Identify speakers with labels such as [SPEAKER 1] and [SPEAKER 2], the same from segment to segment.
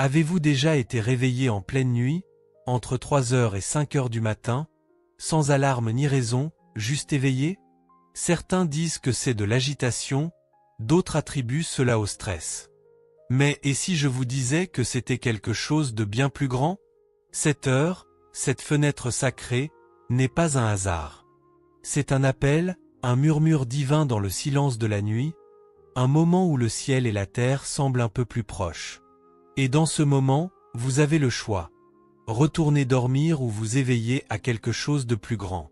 [SPEAKER 1] Avez-vous déjà été réveillé en pleine nuit, entre 3 heures et 5 heures du matin, sans alarme ni raison, juste éveillé? Certains disent que c'est de l'agitation, d'autres attribuent cela au stress. Mais et si je vous disais que c'était quelque chose de bien plus grand? Cette heure, cette fenêtre sacrée, n'est pas un hasard. C'est un appel, un murmure divin dans le silence de la nuit, un moment où le ciel et la terre semblent un peu plus proches. Et dans ce moment, vous avez le choix. Retourner dormir ou vous éveiller à quelque chose de plus grand.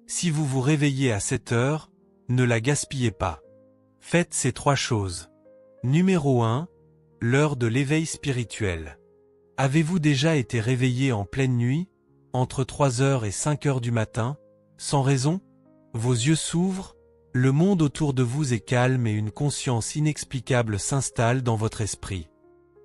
[SPEAKER 1] Si vous vous réveillez à cette heure, ne la gaspillez pas. Faites ces 3 choses. Numéro 1. L'heure de l'éveil spirituel. Avez-vous déjà été réveillé en pleine nuit, entre 3 heures et 5 heures du matin, sans raison? Vos yeux s'ouvrent, le monde autour de vous est calme et une conscience inexplicable s'installe dans votre esprit.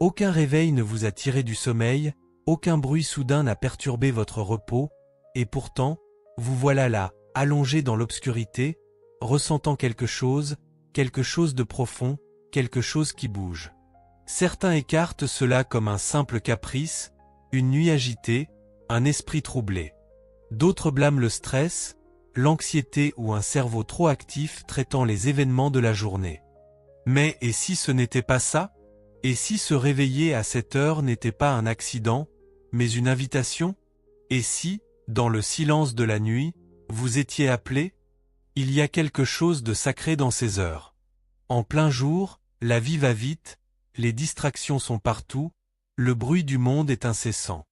[SPEAKER 1] Aucun réveil ne vous a tiré du sommeil, aucun bruit soudain n'a perturbé votre repos, et pourtant, vous voilà là, allongé dans l'obscurité, ressentant quelque chose de profond, quelque chose qui bouge. Certains écartent cela comme un simple caprice, une nuit agitée, un esprit troublé. D'autres blâment le stress, l'anxiété ou un cerveau trop actif traitant les événements de la journée. Mais et si ce n'était pas ça? Et si se réveiller à cette heure n'était pas un accident, mais une invitation? Et si, dans le silence de la nuit, vous étiez appelé? Il y a quelque chose de sacré dans ces heures. En plein jour, la vie va vite, les distractions sont partout, le bruit du monde est incessant.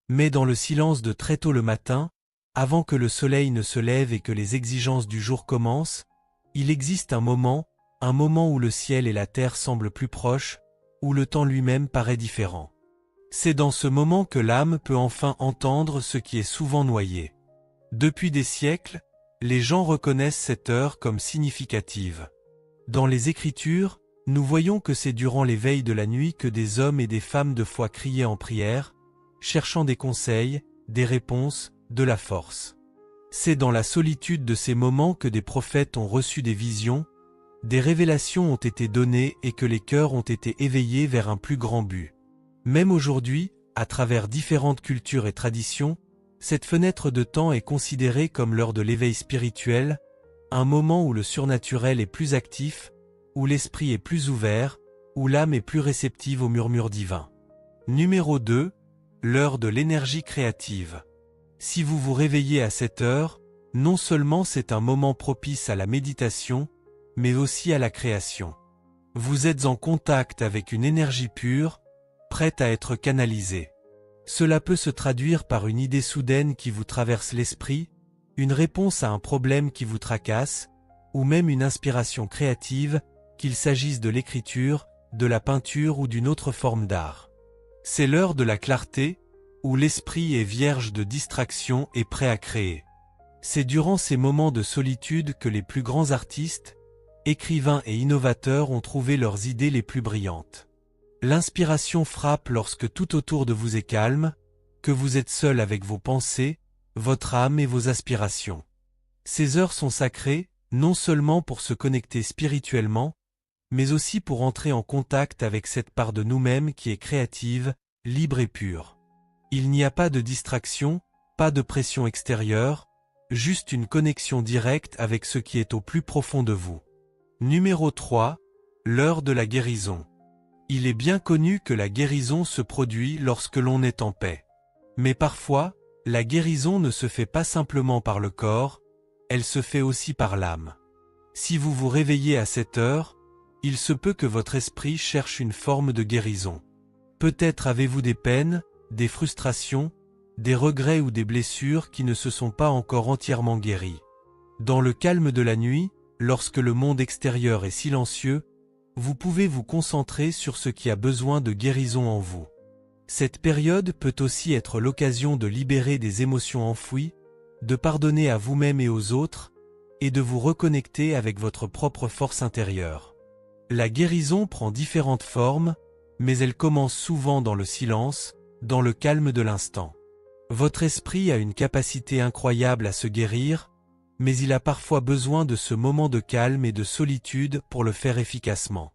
[SPEAKER 1] Mais dans le silence de très tôt le matin, avant que le soleil ne se lève et que les exigences du jour commencent, il existe un moment où le ciel et la terre semblent plus proches, où le temps lui-même paraît différent. C'est dans ce moment que l'âme peut enfin entendre ce qui est souvent noyé. Depuis des siècles, les gens reconnaissent cette heure comme significative. Dans les Écritures, nous voyons que c'est durant les veilles de la nuit que des hommes et des femmes de foi criaient en prière, cherchant des conseils, des réponses, de la force. C'est dans la solitude de ces moments que des prophètes ont reçu des visions, des révélations ont été données et que les cœurs ont été éveillés vers un plus grand but. Même aujourd'hui, à travers différentes cultures et traditions, cette fenêtre de temps est considérée comme l'heure de l'éveil spirituel, un moment où le surnaturel est plus actif, où l'esprit est plus ouvert, où l'âme est plus réceptive au murmure divin. Numéro 2. L'heure de l'énergie créative. Si vous vous réveillez à cette heure, non seulement c'est un moment propice à la méditation, mais aussi à la création. Vous êtes en contact avec une énergie pure, prête à être canalisée. Cela peut se traduire par une idée soudaine qui vous traverse l'esprit, une réponse à un problème qui vous tracasse, ou même une inspiration créative, qu'il s'agisse de l'écriture, de la peinture ou d'une autre forme d'art. C'est l'heure de la clarté, où l'esprit est vierge de distraction et prêt à créer. C'est durant ces moments de solitude que les plus grands artistes, écrivains et innovateurs ont trouvé leurs idées les plus brillantes. L'inspiration frappe lorsque tout autour de vous est calme, que vous êtes seul avec vos pensées, votre âme et vos aspirations. Ces heures sont sacrées, non seulement pour se connecter spirituellement, mais aussi pour entrer en contact avec cette part de nous-mêmes qui est créative, libre et pure. Il n'y a pas de distraction, pas de pression extérieure, juste une connexion directe avec ce qui est au plus profond de vous. Numéro 3. L'heure de la guérison. Il est bien connu que la guérison se produit lorsque l'on est en paix. Mais parfois, la guérison ne se fait pas simplement par le corps, elle se fait aussi par l'âme. Si vous vous réveillez à cette heure, il se peut que votre esprit cherche une forme de guérison. Peut-être avez-vous des peines, des frustrations, des regrets ou des blessures qui ne se sont pas encore entièrement guéries. Dans le calme de la nuit, lorsque le monde extérieur est silencieux, vous pouvez vous concentrer sur ce qui a besoin de guérison en vous. Cette période peut aussi être l'occasion de libérer des émotions enfouies, de pardonner à vous-même et aux autres, et de vous reconnecter avec votre propre force intérieure. La guérison prend différentes formes, mais elle commence souvent dans le silence, dans le calme de l'instant. Votre esprit a une capacité incroyable à se guérir, mais il a parfois besoin de ce moment de calme et de solitude pour le faire efficacement.